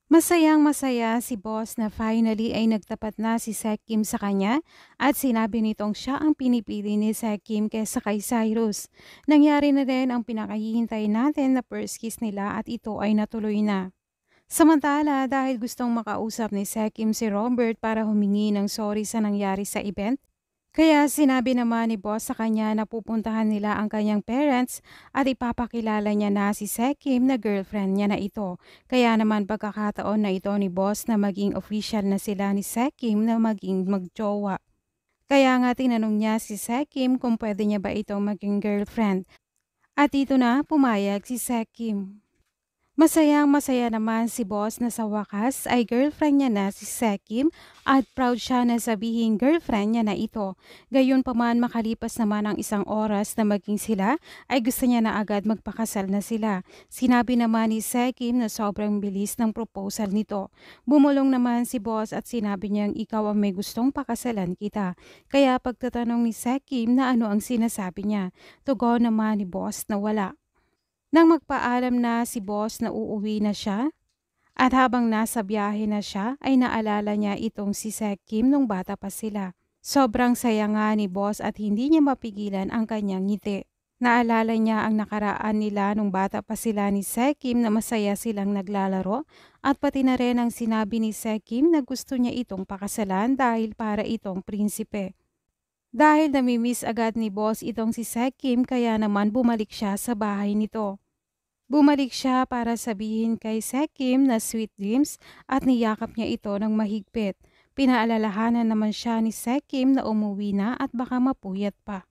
Masayang-masaya si boss na finally ay nagtapat na si Sekim sa kanya at sinabi nitong siya ang pinipili ni Sekim kaysa kay Cyrus. Nangyari na rin ang pinakahihintay natin na first kiss nila at ito ay natuloy na. Samantala, dahil gustong makausap ni Sekim si Robert para humingi ng sorry sa nangyari sa event, kaya sinabi naman ni boss sa kanya na pupuntahan nila ang kanyang parents at ipapakilala niya na si Sekim na girlfriend niya na ito. Kaya naman pagkakataon na ito ni boss na maging official na sila ni Sekim na maging magjowa. Kaya nga tinanong niya si Sekim kung pwede niya ba ito maging girlfriend. At ito na pumayag si Sekim. Masayang-masaya naman si boss na sa wakas ay girlfriend niya na si Sekim at proud siya na sabihin girlfriend niya na ito. Gayunpaman makalipas naman ang isang oras na maging sila ay gusto niya na agad magpakasal na sila. Sinabi naman ni Sekim na sobrang bilis ng proposal nito. Bumulong naman si boss at sinabi niyang ikaw ang may gustong pakasalan kita. Kaya pagtatanong ni Sekim na ano ang sinasabi niya, tugon naman ni boss na wala. Nang magpaalam na si boss na uuwi na siya, at habang nasa biyahe na siya ay naalala niya itong si Sekim nung bata pa sila. Sobrang saya nga ni boss at hindi niya mapigilan ang kanyang ngiti. Naalala niya ang nakaraan nila nung bata pa sila ni Sekim na masaya silang naglalaro at pati na rin ang sinabi ni Sekim na gusto niya itong pakasalan dahil para itong prinsipe. Dahil namimiss agad ni boss itong si Sekim kaya naman bumalik siya sa bahay nito. Bumalik siya para sabihin kay Sekim na sweet dreams at niyakap niya ito ng mahigpit. Pinaalalahanan naman siya ni Sekim na umuwi na at baka mapuyat pa.